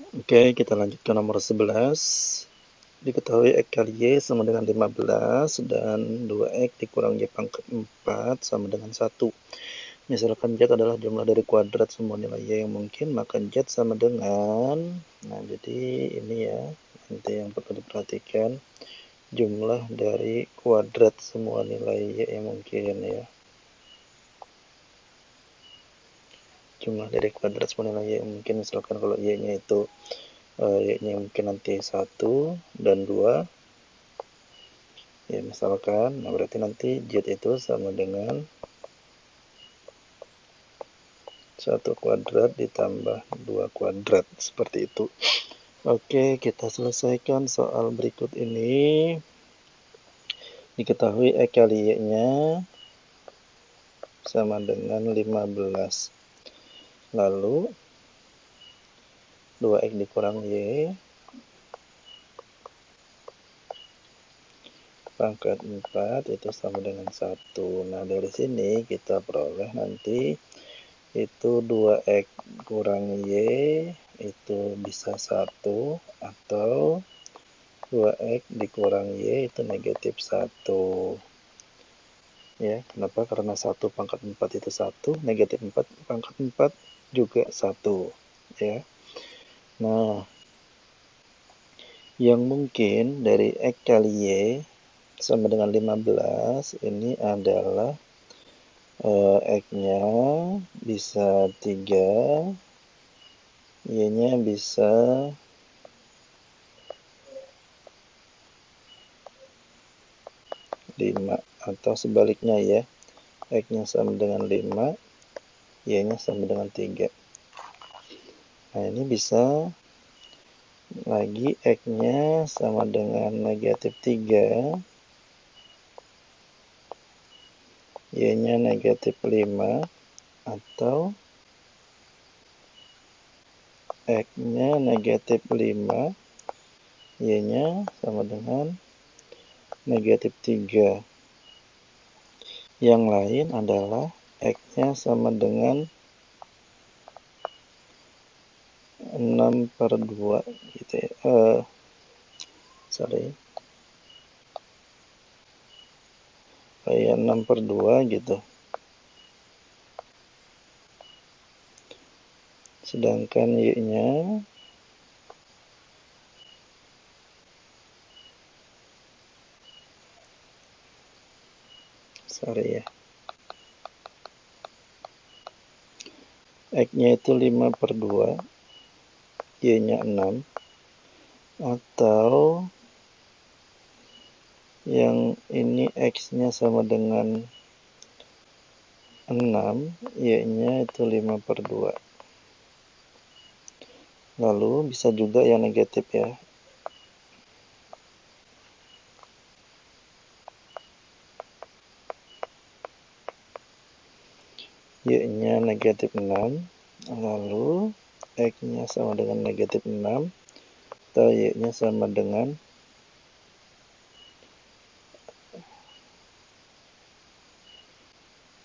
Oke, kita lanjut ke nomor 11. Diketahui X kali Y sama dengan 15 dan 2X dikurang Y pangkat 4 sama dengan 1. Misalkan Z adalah jumlah dari kuadrat semua nilai Y yang mungkin, maka Z sama dengan, nah jadi ini ya, nanti yang perlu diperhatikan, jumlah dari kuadrat semua nilai Y yang mungkin ya. Jumlah dari kuadrat semua nilai Y yang mungkin, misalkan kalau Y-nya itu Y-nya mungkin nanti 1 dan 2 ya, misalkan, nah berarti nanti Z itu sama dengan 1 kuadrat ditambah 2 kuadrat, seperti itu. Oke, kita selesaikan soal berikut ini. Diketahui X kali Y-nya sama dengan 15. Lalu 2X dikurang Y pangkat 4 itu sama dengan 1. Nah, dari sini kita peroleh nanti itu 2X kurang Y itu bisa 1 atau 2X dikurang Y itu negatif 1. Ya, kenapa? Karena 1 pangkat 4 itu 1, negatif 4 pangkat 4 juga 1. Ya. Nah, yang mungkin dari X kali Y sama dengan 15 ini adalah X-nya bisa 3, Y-nya bisa 5, atau sebaliknya ya, X-nya sama dengan 5, Y-nya sama dengan 3. Nah, ini bisa lagi X-nya sama dengan negatif 3, Y-nya negatif 5, atau X-nya negatif 5, Y-nya sama dengan negatif 3. Yang lain adalah X-nya sama dengan 6/2 gitu ya. Kayak 6/2 gitu. Sedangkan Y-nya X-nya itu 5/2, Y-nya 6, atau yang ini X-nya sama dengan 6, Y-nya itu 5/2. Lalu bisa juga yang negatif ya. Y-nya negatif 6, lalu X-nya sama dengan negatif 6, atau Y-nya sama dengan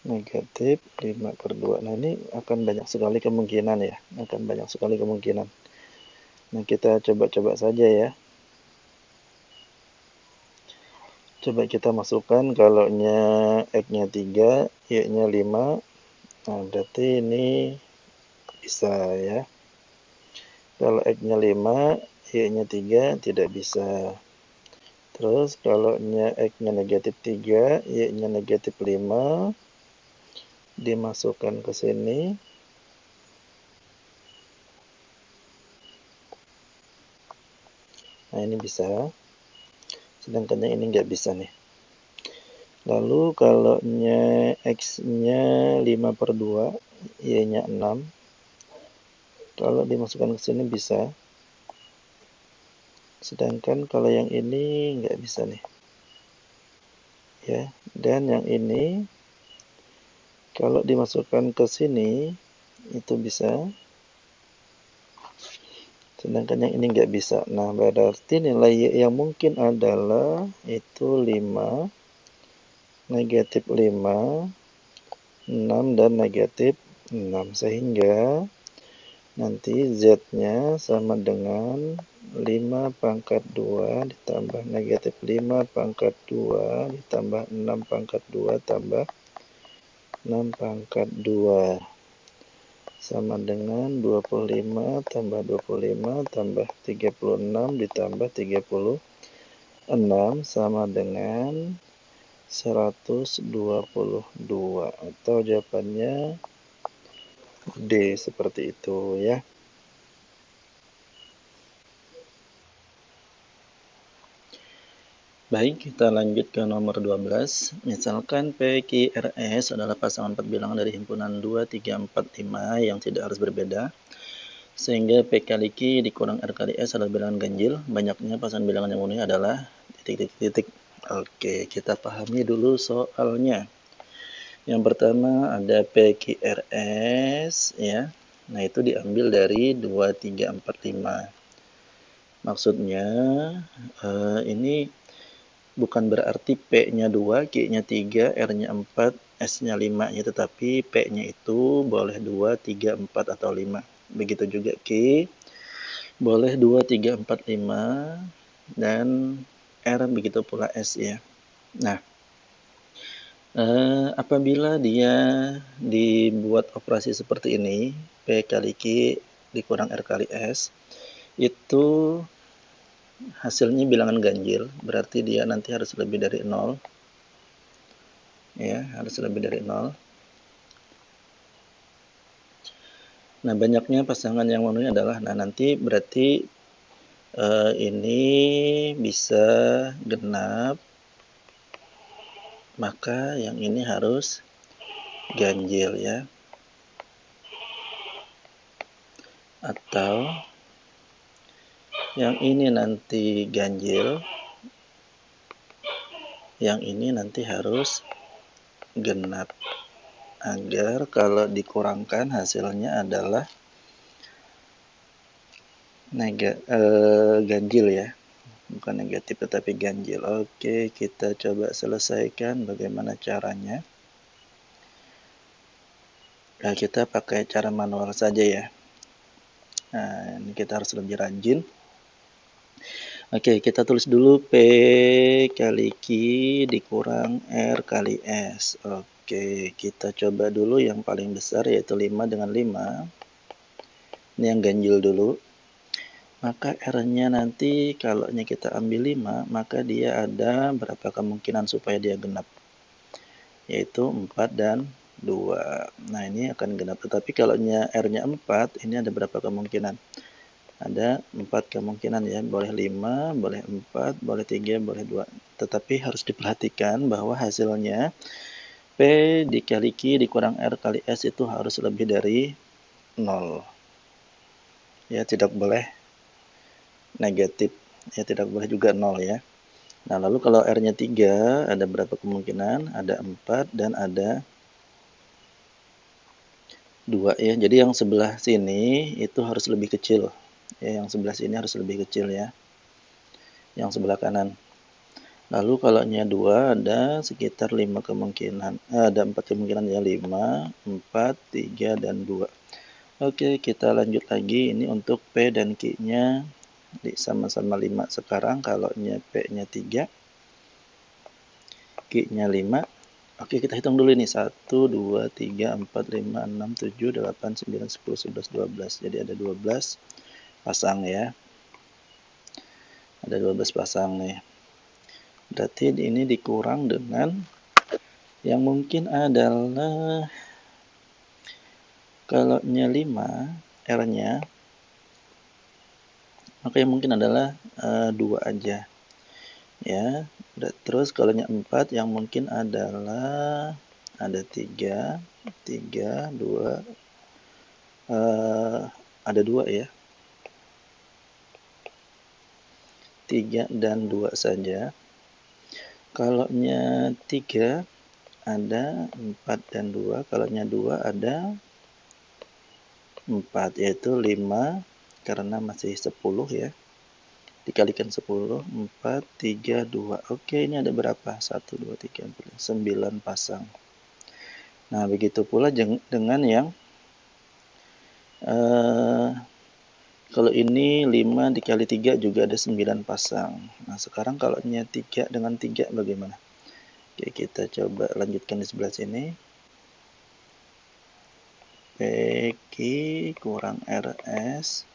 negatif 5/2. Nah, ini akan banyak sekali kemungkinan ya, Nah, kita coba-coba saja ya. Coba kita masukkan, kalau X-nya 3, Y-nya 5, nah berarti ini bisa ya. Kalau X-nya 5, Y-nya 3 tidak bisa. Terus kalau X-nya negatif 3, Y-nya negatif 5, dimasukkan ke sini. Nah, ini bisa. Sedangkan yang ini nggak bisa nih. Lalu kalau X-nya 5/2, Y-nya 6. Kalau dimasukkan ke sini bisa. Sedangkan kalau yang ini nggak bisa nih. Ya, dan yang ini kalau dimasukkan ke sini itu bisa. Sedangkan yang ini nggak bisa. Nah, berarti nilai Y yang mungkin adalah itu 5, negatif 5, 6, dan negatif 6. Sehingga Nanti Z-nya sama dengan 5 pangkat 2 ditambah negatif 5 pangkat 2 ditambah 6 pangkat 2 tambah 6 pangkat 2 sama dengan 25 tambah 25 tambah 36 ditambah 36 sama dengan 122, atau jawabannya D seperti itu ya. Baik, kita lanjut ke nomor 12. Misalkan PQRS adalah pasangan 4 bilangan dari himpunan 2, 3, 4, 5 yang tidak harus berbeda. Sehingga P kali Q dikurang R kali S adalah bilangan ganjil. Banyaknya pasangan bilangan yang memenuhi adalah titik-titik. Oke, kita pahami dulu soalnya. Yang pertama ada PQRS ya. Nah, itu diambil dari 2, 3, 4, 5. Maksudnya ini bukan berarti P-nya 2, Q-nya 3, R-nya 4, S-nya 5 ya, tetapi P-nya itu boleh 2, 3, 4 atau 5. Begitu juga Q boleh 2, 3, 4, 5 dan R begitu pula S ya. Nah, apabila dia dibuat operasi seperti ini, P kali Q dikurang R kali S, itu hasilnya bilangan ganjil, berarti dia nanti harus lebih dari 0. Ya, harus lebih dari 0. Nah, banyaknya pasangan yang memenuhi adalah, nah nanti berarti ini bisa genap, maka yang ini harus ganjil ya. Atau yang ini nanti ganjil, yang ini nanti harus genap, agar kalau dikurangkan hasilnya adalah ganjil ya, bukan negatif tetapi ganjil. Oke, kita coba selesaikan bagaimana caranya. Nah, kita pakai cara manual saja ya. Nah, ini kita harus lebih rajin. Oke, kita tulis dulu P kali Q dikurang R kali S. Oke, kita coba dulu yang paling besar yaitu 5 dengan 5. Ini yang ganjil dulu. Maka R-nya nanti kalau kita ambil 5, maka dia ada berapa kemungkinan supaya dia genap? Yaitu 4 dan 2. Nah, ini akan genap. Tetapi kalau R-nya 4, ini ada berapa kemungkinan? Ada 4 kemungkinan ya, boleh 5, boleh 4, boleh 3, boleh 2. Tetapi harus diperhatikan bahwa hasilnya P dikali Q dikurang R kali S itu harus lebih dari 0. Ya, tidak boleh negatif. Ya, tidak boleh juga 0 ya. Nah, lalu kalau R-nya 3, ada berapa kemungkinan? Ada 4 dan ada 2 ya. Jadi yang sebelah sini itu harus lebih kecil. Ya, yang sebelah sini harus lebih kecil ya. Yang sebelah kanan. Lalu kalau nya 2 ada sekitar 5 kemungkinan. Ada 4 kemungkinan ya, 5, 4, 3 dan 2. Oke, kita lanjut lagi. Ini untuk P dan Q-nya sama-sama 5 sekarang. Kalau nya P-nya 3, Q-nya 5. Oke, kita hitung dulu ini. 1, 2, 3, 4, 5, 6, 7, 8, 9, 10, 11, 12. Jadi ada 12 pasang ya. Ada 12 pasang nih. Berarti ini dikurang dengan yang mungkin adalah kalau nya 5, R-nya, maka yang mungkin adalah 2 aja. Ya, terus kalau nya 4 yang mungkin adalah ada 3, 2, ada 2 ya. 3 dan 2 saja. Kalau nya 3 ada 4 dan 2, kalau nya 2 ada 4, yaitu 5 karena masih 10 ya. Dikalikan 10, 4, 3, 2. Oke, ini ada berapa? 1, 2, 3, 4, 9 pasang. Nah, begitu pula dengan yang Kalau ini 5 dikali 3 juga ada 9 pasang. Nah, sekarang kalau 3 dengan 3 bagaimana? Oke, kita coba lanjutkan di sebelah sini. PQ kurang RS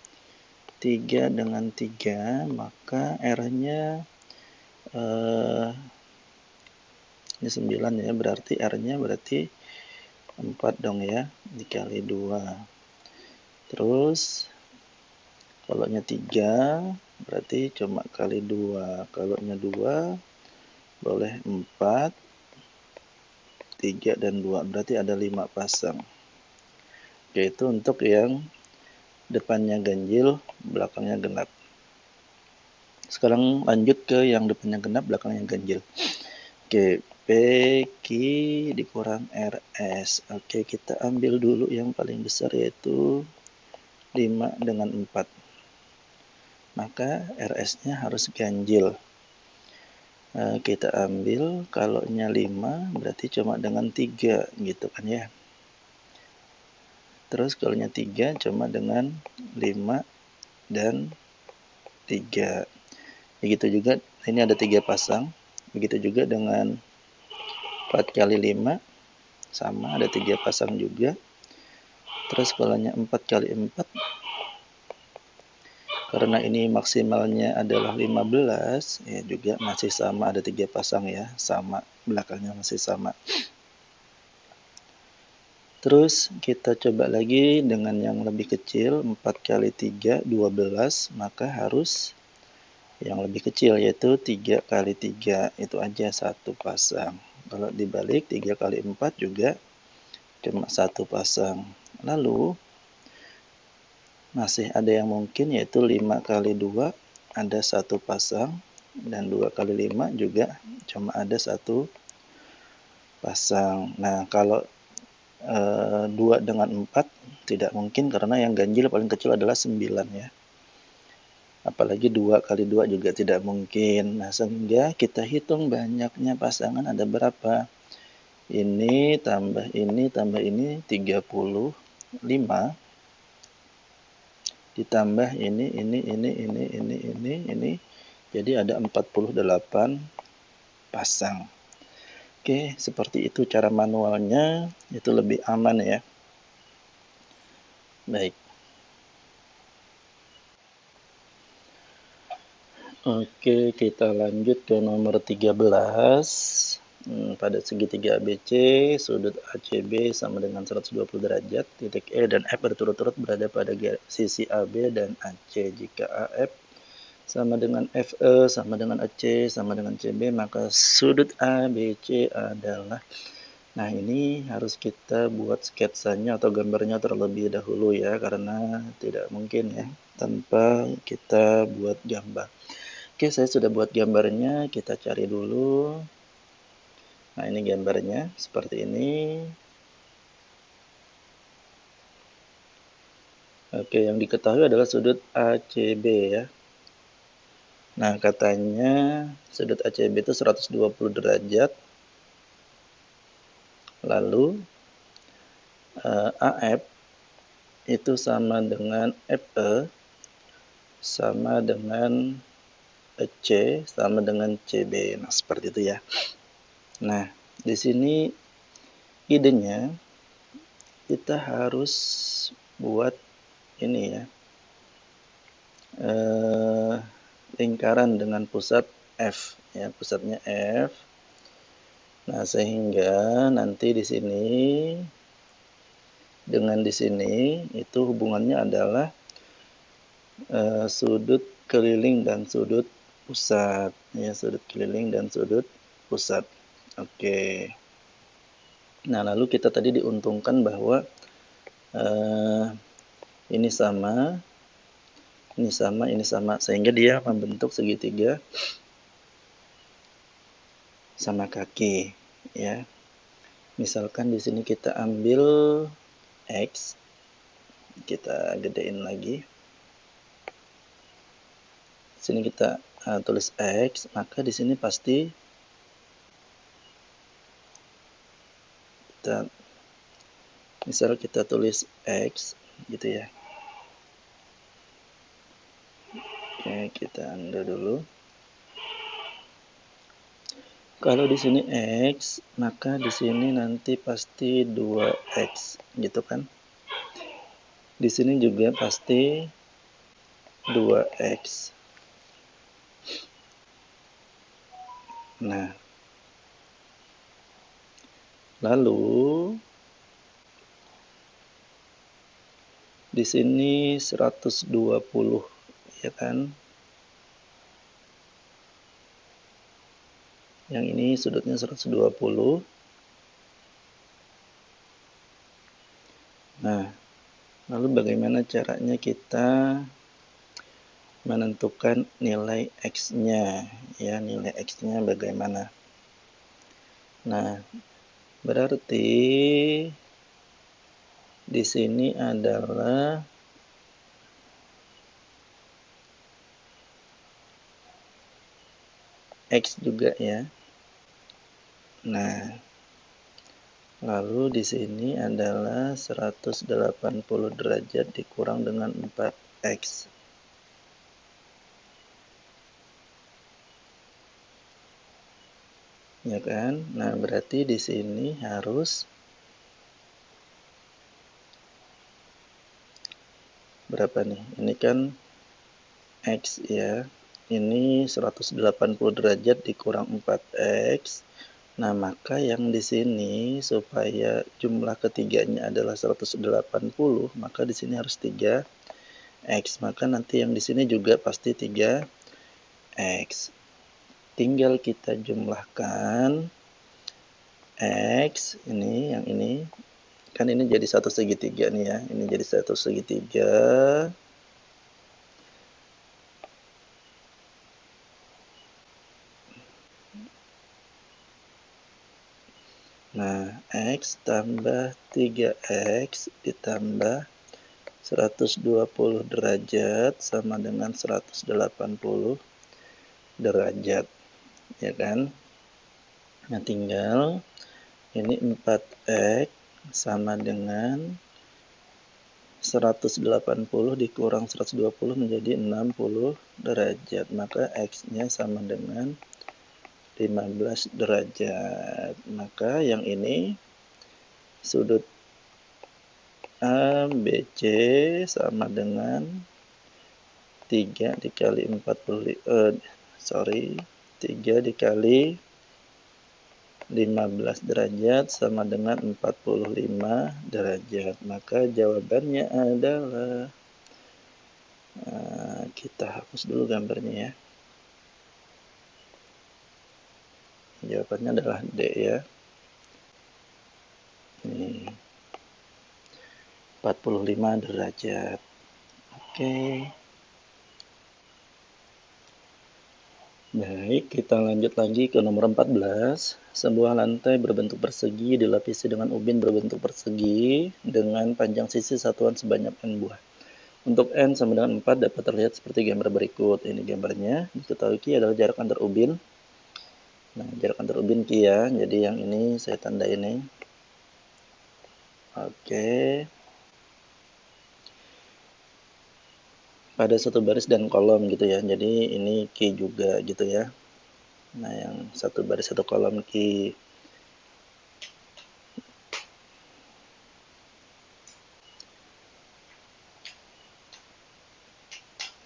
3 dengan 3, maka R-nya ini 9 ya, berarti R-nya berarti 4 dong ya, dikali 2. Terus kalau 3 berarti cuma kali 2. Kalau 2 boleh 4, 3 dan 2, berarti ada 5 pasang. Oke, itu untuk yang depannya ganjil, belakangnya genap. Sekarang lanjut ke yang depannya genap, belakangnya ganjil. Oke, PQ dikurang RS. Oke, kita ambil dulu yang paling besar yaitu 5 dengan 4. Maka RS-nya harus ganjil. Kita ambil, kalau 5 berarti cuma dengan 3 gitu kan ya. Terus kalau 3 cuma dengan 5 dan 3. Begitu juga, ini ada 3 pasang. Begitu juga dengan 4 kali 5 sama, ada 3 pasang juga. Terus kalau 4 kali 4, karena ini maksimalnya adalah 15, ya juga masih sama, ada 3 pasang ya, sama, belakangnya masih sama. Terus kita coba lagi dengan yang lebih kecil, 4 kali 3, 12, maka harus yang lebih kecil, yaitu 3 kali 3, itu aja satu pasang. Kalau dibalik, 3 kali 4 juga cuma satu pasang. Lalu masih ada yang mungkin, yaitu 5 kali 2 ada satu pasang, dan 2 kali 5 juga cuma ada satu pasang. Nah, kalau 2 dengan 4 tidak mungkin, karena yang ganjil paling kecil adalah 9 ya. Apalagi 2 kali 2 juga tidak mungkin. Nah, sehingga kita hitung banyaknya pasangan ada berapa. Ini tambah ini tambah ini 35, ditambah ini, jadi ada 48 pasang. Oke, seperti itu cara manualnya, itu lebih aman ya. Baik. Oke, kita lanjut ke nomor 13. Pada segitiga ABC, sudut ACB sama dengan 120 derajat, titik E dan F berturut-turut berada pada sisi AB dan AC. Jika AF sama dengan FE sama dengan AC sama dengan CB, maka sudut ABC adalah, nah ini harus kita buat sketsanya atau gambarnya terlebih dahulu ya, karena tidak mungkin ya tanpa kita buat gambar. Oke, saya sudah buat gambarnya, kita cari dulu. Nah, ini gambarnya seperti ini. Oke, yang diketahui adalah sudut ACB ya. Nah, katanya sudut ACB itu 120 derajat. Lalu AF itu sama dengan FE sama dengan C sama dengan CB. Nah, seperti itu ya. Nah, di sini idenya kita harus buat ini ya, lingkaran dengan pusat F ya, pusatnya F. Nah, sehingga nanti di sini dengan di sini itu hubungannya adalah sudut keliling dan sudut pusat ya, sudut keliling dan sudut pusat. Oke. Nah, lalu kita tadi diuntungkan bahwa ini sama, ini sama, ini sama, sehingga dia membentuk segitiga sama kaki ya. Misalkan di sini kita ambil X, kita gedein lagi. Di sini kita tulis X, maka di sini pasti misal kita tulis X gitu ya. Oke, kita undo dulu. Kalau di sini X, maka di sini nanti pasti 2X, gitu kan? Di sini juga pasti 2X. Nah, lalu di sini 120, ya kan? Yang ini sudutnya 120. Nah, lalu bagaimana caranya kita menentukan nilai X-nya? Ya, nilai X-nya bagaimana? Nah, berarti di sini adalah X juga ya. Nah, lalu di sini adalah 180 derajat dikurang dengan 4X. Ya kan? Nah, berarti di sini harus berapa nih? Ini kan X ya. Ini 180 derajat dikurang 4X. Nah, maka yang di sini supaya jumlah ketiganya adalah 180, maka di sini harus 3X. Maka nanti yang di sini juga pasti 3X. Tinggal kita jumlahkan X, ini yang ini. Kan ini jadi satu segitiga nih ya. Ini jadi satu segitiga. Nah, X tambah 3X ditambah 120 derajat sama dengan 180 derajat, ya kan? Nah, tinggal ini 4X sama dengan 180 dikurang 120 menjadi 60 derajat. Maka X-nya sama dengan 15 derajat. Maka yang ini sudut ABC sama dengan 3 dikali 3 dikali 15 derajat sama dengan 45 derajat. Maka jawabannya adalah, kita hapus dulu gambarnya ya. Jawabannya adalah D ya. Ini 45 derajat. Oke. Baik, kita lanjut lagi ke nomor 14. Sebuah lantai berbentuk persegi dilapisi dengan ubin berbentuk persegi dengan panjang sisi satuan sebanyak N buah. Untuk N sama dengan 4 dapat terlihat seperti gambar berikut. Ini gambarnya. Diketahui Q adalah jarak antar ubin. Nah, jarak antar ubin Q ya. Jadi yang ini saya tanda ini. Oke. Pada satu baris dan kolom gitu ya. Jadi ini Q juga gitu ya. Nah, yang satu baris satu kolom Q.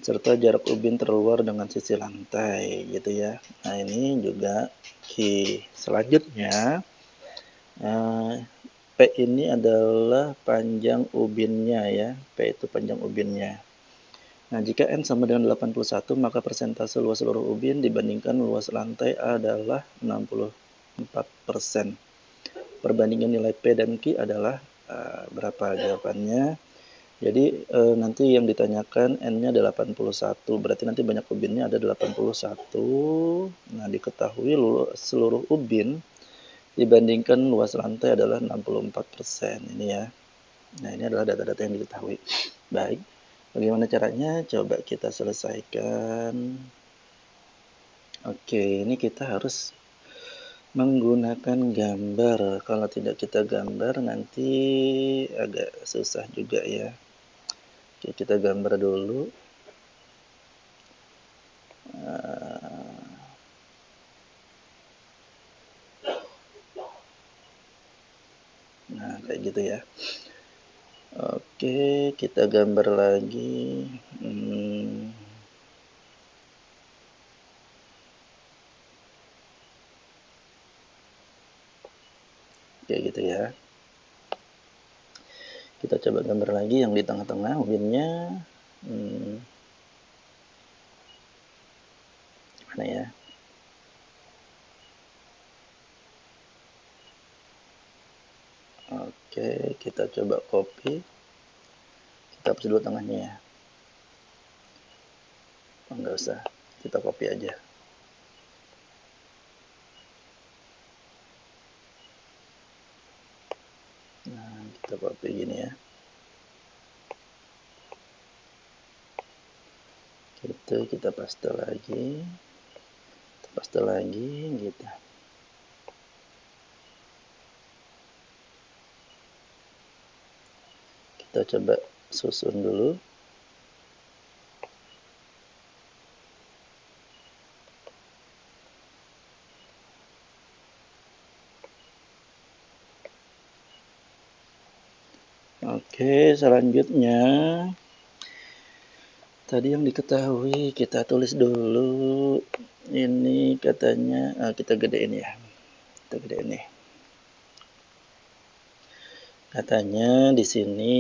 Serta jarak ubin terluar dengan sisi lantai gitu ya. Nah, ini juga Q. Selanjutnya P ini adalah panjang ubinnya ya. P itu panjang ubinnya. Nah, jika N sama dengan 81, maka persentase luas seluruh ubin dibandingkan luas lantai adalah 64%. Perbandingan nilai P dan Q adalah berapa jawabannya? Jadi nanti yang ditanyakan N-nya ada 81, berarti nanti banyak ubinnya ada 81. Nah, diketahui seluruh ubin dibandingkan luas lantai adalah 64% ini ya. Nah, ini adalah data-data yang diketahui. Baik, bagaimana caranya? Coba kita selesaikan. Oke, ini kita harus menggunakan gambar. Kalau tidak kita gambar nanti agak susah juga ya. Oke, kita gambar dulu. gitu ya. Oke, kita gambar lagi. Kayak gitu ya. Kita coba gambar lagi yang di tengah-tengah ubinnya. Gimana ya? Oke, kita coba copy. Kita hapus dulu tengahnya ya. Oh, nggak usah, kita copy aja. Nah, kita copy gini ya. Gitu, kita paste lagi. Kita paste lagi gitu. Kita coba susun dulu. Oke, selanjutnya tadi yang diketahui kita tulis dulu. Ini katanya kita gedein ya. Kita gedein nih. Katanya di sini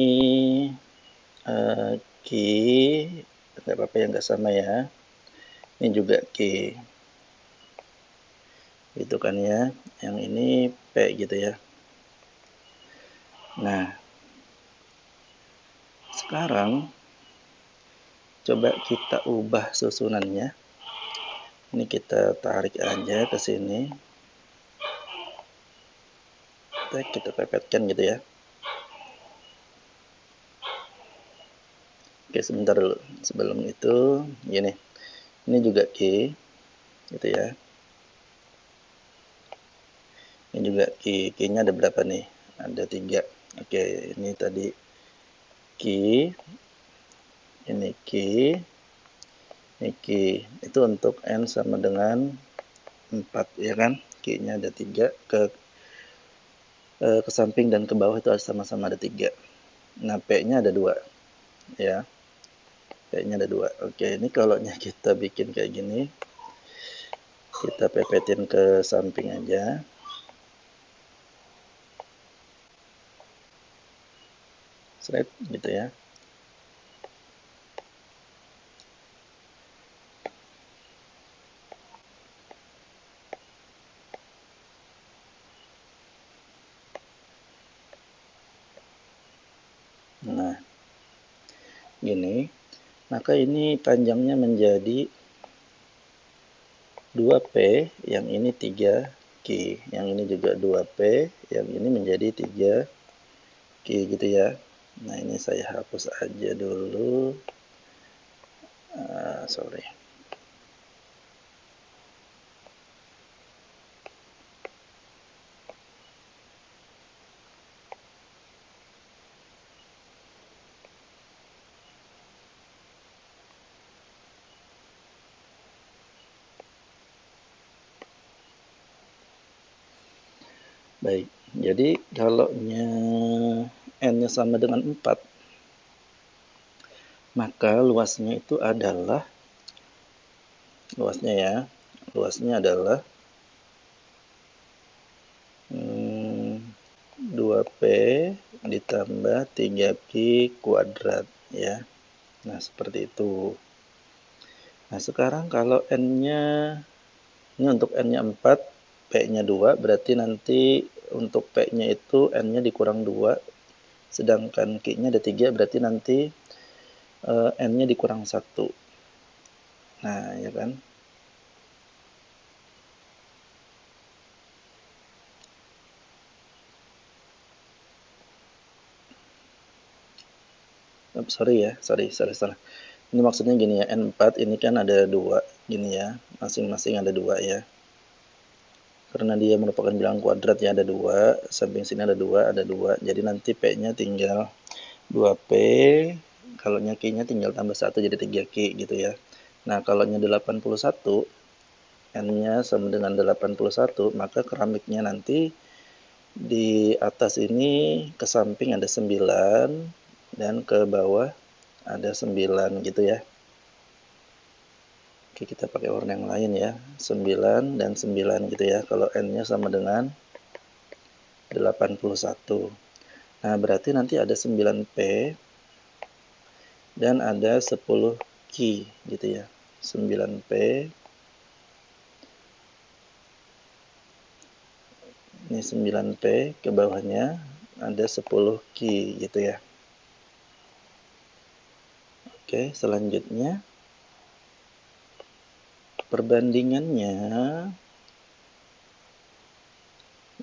key, nggak apa-apa yang nggak sama ya. Ini juga key. Gitu kan ya. Yang ini P gitu ya. Nah, sekarang coba kita ubah susunannya. Ini kita tarik aja ke sini. Kita pepetkan gitu ya. Oke, sebentar dulu. Sebelum itu, gini. Ini juga key, gitu ya. Ini juga key. Key-nya ada berapa nih? Ada 3. Oke, ini tadi key. Ini key. Ini key. Itu untuk N sama dengan 4, ya kan? Key-nya ada 3. Ke samping dan ke bawah itu sama-sama ada 3. Nah, P-nya ada 2. Ya. P-nya ada 2. Oke, ini kalau kita bikin kayak gini, kita pepetin ke samping aja. Slide gitu ya. Nah, gini. Maka ini panjangnya menjadi 2P, yang ini 3Q, yang ini juga 2P, yang ini menjadi 3Q gitu ya. Nah, ini saya hapus aja dulu. Sorry. Baik, jadi kalau N-nya sama dengan 4, maka luasnya itu adalah, luasnya ya, luasnya adalah 2P ditambah 3Q kuadrat ya. Nah, seperti itu. Nah, sekarang kalau N-nya, ini untuk N-nya 4, P-nya 2, berarti nanti untuk P-nya itu N-nya dikurang 2, sedangkan Q-nya ada 3, berarti nanti N-nya dikurang 1. Nah, ya kan? Sorry, salah. Ini maksudnya gini ya, N4 ini kan ada 2, gini ya, masing-masing ada 2 ya. Karena dia merupakan bilangan kuadrat ya, ada 2, samping sini ada 2, jadi nanti P-nya tinggal 2P, kalau Q-nya tinggal tambah 1 jadi 3Q gitu ya. Nah, kalau 81, N-nya sama dengan 81, maka keramiknya nanti Di atas ini ke samping ada 9 dan ke bawah ada 9 gitu ya. Oke, kita pakai warna yang lain ya. 9 dan 9 gitu ya. Kalau N-nya sama dengan 81. Nah, berarti nanti ada 9P dan ada 10 Q gitu ya. 9P, ini 9P, ke bawahnya ada 10 Q gitu ya. Oke, selanjutnya perbandingannya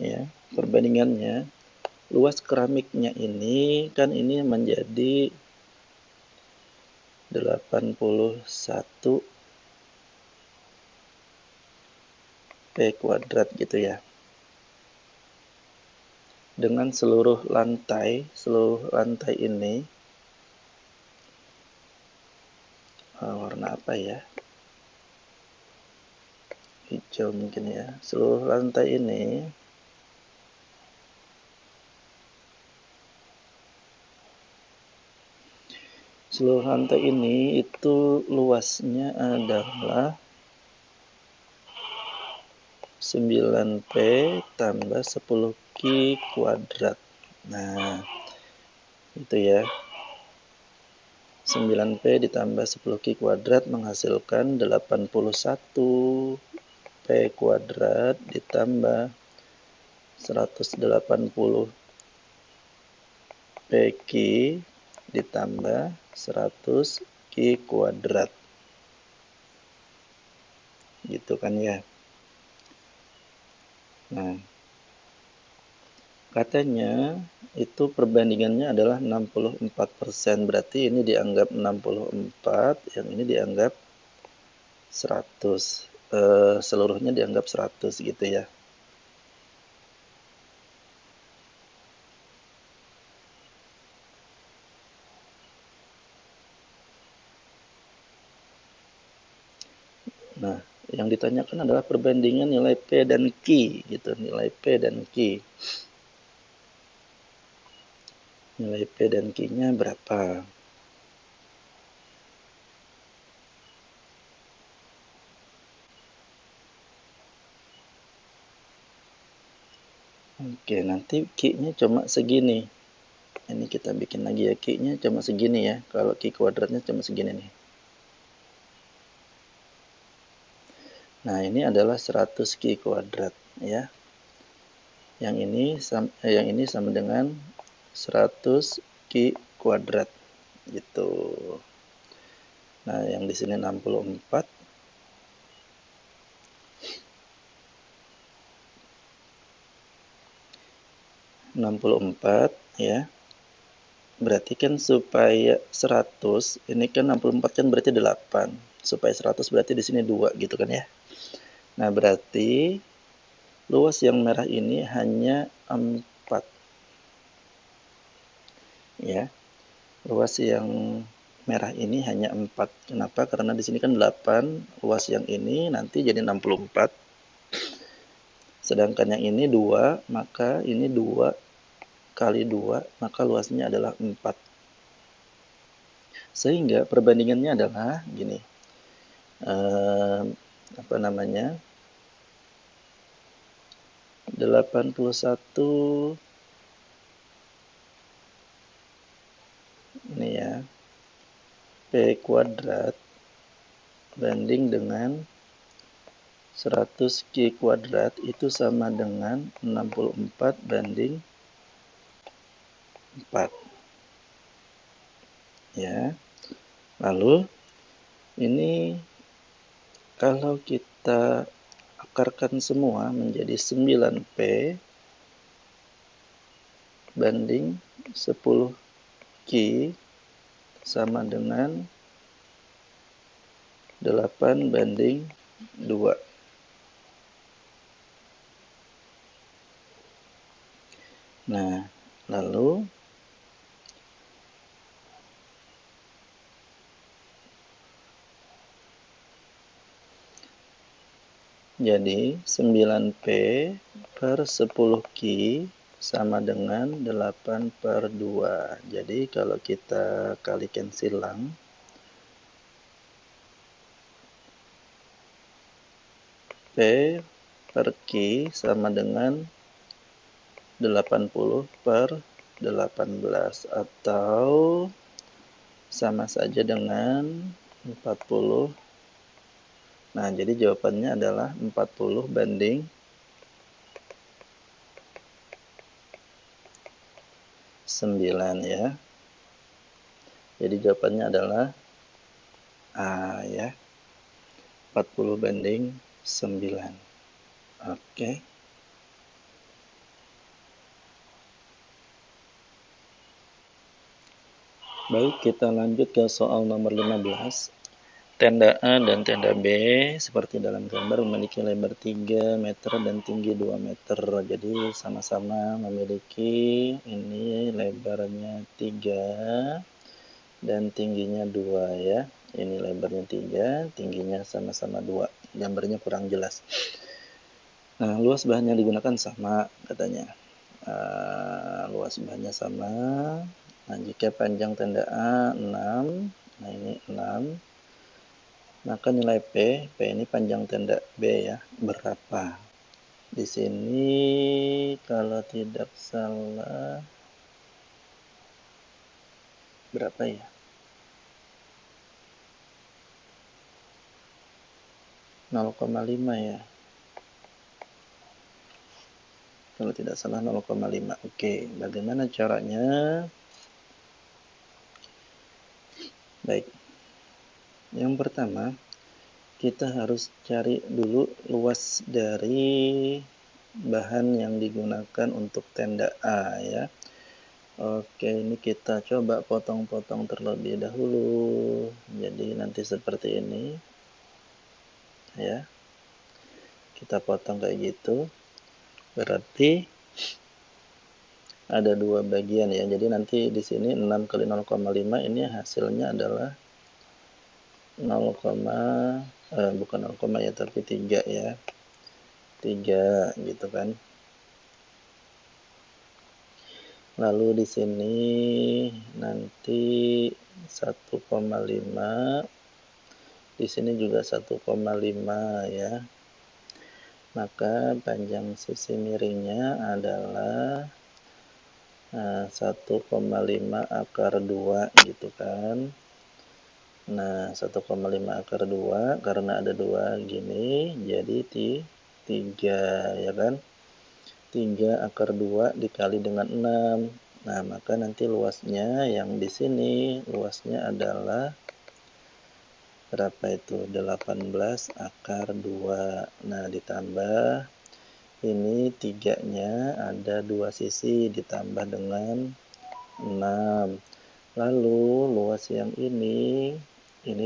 ya, perbandingannya luas keramiknya ini kan ini menjadi 81 P kuadrat gitu ya. Dengan seluruh lantai ini warna apa ya? Hijau mungkin ya. Seluruh lantai ini itu luasnya adalah 9P tambah 10 Q kuadrat. Nah, itu ya. 9P ditambah 10 Q kuadrat menghasilkan 81 P kuadrat ditambah 180 PQ ditambah 100 Q kuadrat. Gitu kan ya. Nah, katanya itu perbandingannya adalah 64%. Berarti ini dianggap 64, yang ini dianggap 100. Seluruhnya dianggap 100 gitu ya. Nah, yang ditanyakan adalah perbandingan nilai P dan Q gitu, nilai P dan Q. Nilai P dan Q-nya berapa? Oke, nanti Q-nya cuma segini. Ini kita bikin lagi ya, Q-nya cuma segini ya. Kalau Q kuadratnya cuma segini nih. Nah, ini adalah 100 Q kuadrat ya. Yang ini sama dengan 100 Q kuadrat gitu. Nah, yang di sini 64. 64 ya. Berarti kan supaya 100, ini kan 64 kan berarti 8. Supaya 100 berarti di sini 2 gitu kan ya. Nah, berarti luas yang merah ini hanya 4. Ya. Luas yang merah ini hanya 4. Kenapa? Karena di sini kan 8, luas yang ini nanti jadi 64. Sedangkan yang ini 2, maka ini 2 kali 2, maka luasnya adalah 4. Sehingga perbandingannya adalah gini. Apa namanya? 81 ini ya. P kuadrat banding dengan 100 Q kuadrat itu sama dengan 64 banding 4. Ya. Lalu ini kalau kita akarkan semua menjadi 9P banding 10 Q sama dengan 8 banding 2. Nah, lalu jadi 9P per 10 Q sama dengan 8/2. Jadi kalau kita kalikan silang, P per Q sama dengan 80/18 atau sama saja dengan 40. Nah, jadi jawabannya adalah 40/9 ya. Jadi jawabannya adalah A ya. 40/9. Oke. Baik, kita lanjut ke soal nomor 15. Tenda A dan tenda B seperti dalam gambar memiliki lebar 3 meter dan tinggi 2 meter. Jadi sama-sama memiliki ini lebarnya 3 dan tingginya 2 ya. Ini lebarnya 3, tingginya sama-sama 2. Gambarnya kurang jelas. Nah, luas bahan yang digunakan sama katanya. Luas bahannya sama. Nah, jika panjang tenda A 6, nah ini 6. Maka nilai P ini panjang tenda B ya, berapa? Di sini kalau tidak salah berapa ya? Nol koma lima ya. Kalau tidak salah 0,5. Oke, bagaimana caranya? Baik. Yang pertama, kita harus cari dulu luas dari bahan yang digunakan untuk tenda A ya. Oke, ini kita coba potong-potong terlebih dahulu. Jadi nanti seperti ini. Ya. Kita potong kayak gitu. Berarti ada dua bagian ya. Jadi nanti di sini 6 kali 0,5 ini hasilnya adalah 0, bukan 0, ya, tapi 3 ya. 3 gitu kan. Lalu di sini nanti 1,5. Di sini juga 1,5 ya. Maka panjang sisi miringnya adalah 1,5 akar 2 gitu kan. Nah, 1,5 akar 2 karena ada 2 gini, jadi 3 ya kan. 3 akar 2 dikali dengan 6. Nah, maka nanti luasnya yang di sini luasnya adalah berapa itu? 18 akar 2. Nah, ditambah ini 3-nya ada 2 sisi ditambah dengan 6. Lalu luas yang ini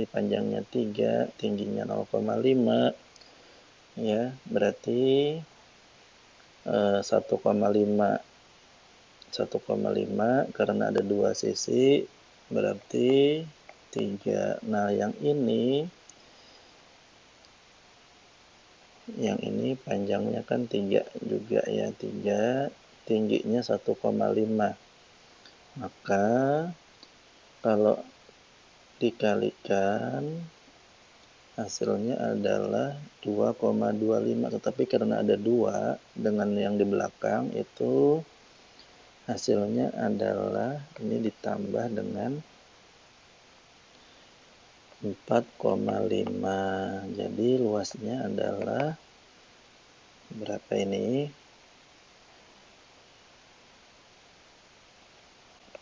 panjangnya 3, tingginya 0,5 ya, berarti 1,5 karena ada 2 sisi berarti 3. Nah, yang ini panjangnya kan 3 juga ya, 3, tingginya 1,5. Maka kalau dikalikan hasilnya adalah 2,25, tetapi karena ada 2 dengan yang di belakang itu hasilnya adalah ini ditambah dengan 4,5. Jadi luasnya adalah berapa ini?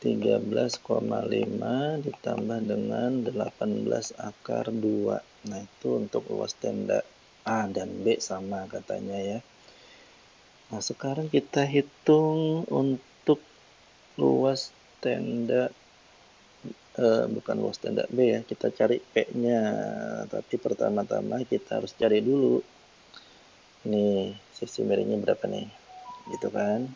13,5 ditambah dengan 18 akar 2. Nah, itu untuk luas tenda A dan B sama katanya ya. Nah, sekarang kita hitung untuk luas tenda bukan luas tenda B ya, kita cari P-nya. Tapi pertama-tama kita harus cari dulu. Nih, sisi miringnya berapa nih? Gitu kan.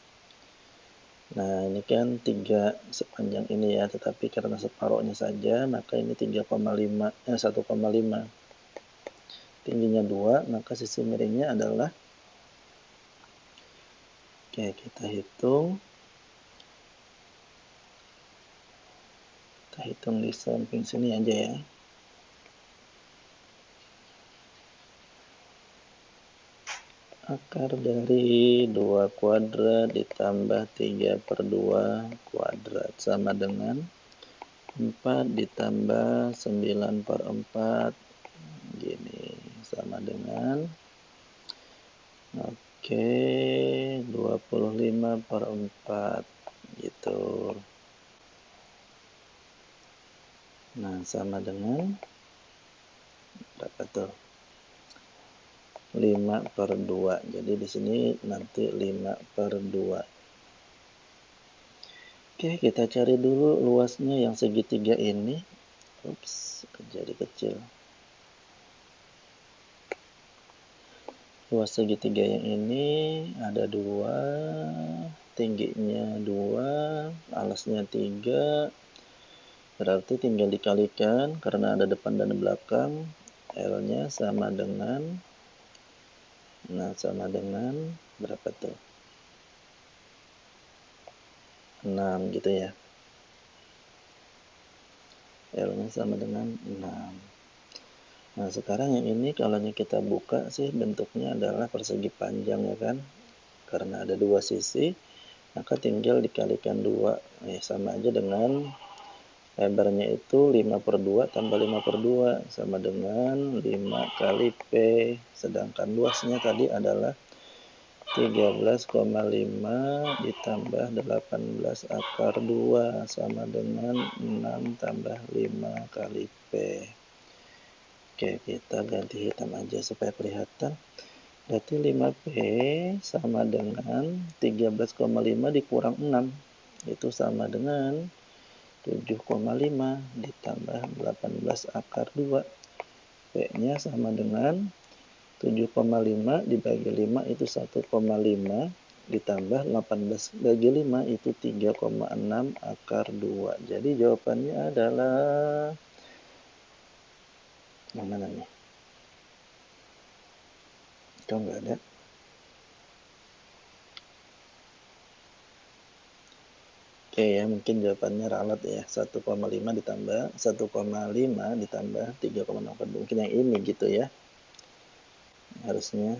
Nah, ini kan 3 sepanjang ini ya, tetapi karena separuhnya saja, maka ini 1,5. Tingginya 2, maka sisi miringnya adalah Oke, kita hitung. Kita hitung di samping sini aja ya. Akar dari 2 kuadrat ditambah 3/2 kuadrat sama dengan 4 ditambah 9/4 gini sama dengan 25/4 gitu. Nah, sama dengan berapa tuh? 5/2. Jadi di sini nanti 5/2. Oke, kita cari dulu luasnya yang segitiga ini. Ups, jadi kecil. Luas segitiga yang ini ada 2, tingginya 2, alasnya 3. Berarti tinggal dikalikan karena ada depan dan belakang. L-nya sama dengan, sama dengan berapa tuh? 6 gitu ya. L-nya sama dengan 6. Nah, sekarang yang ini kalau kita buka sih bentuknya /adalah persegi panjang ya kan. Karena ada 2 sisi, maka tinggal dikalikan 2. Sama aja dengan lebarnya itu 5/2 tambah 5/2 sama dengan 5 kali P. Sedangkan luasnya tadi adalah 13,5 ditambah 18/2 sama dengan 6 tambah 5 kali P. Oke, kita ganti hitam aja supaya kelihatan. Berarti 5P sama dengan 13,5 dikurang 6. Itu sama dengan 7,5 ditambah 18/2. P-nya sama dengan 7,5 dibagi 5 itu 1,5 ditambah 18/5 itu 3,6/2. Jadi jawabannya adalah yang mana nih? Kok nggak ada? Oke ya, mungkin jawabannya ralat ya. 1,5 ditambah 3,6. Mungkin yang ini gitu ya. Harusnya.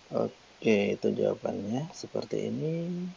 Oke, itu jawabannya seperti ini.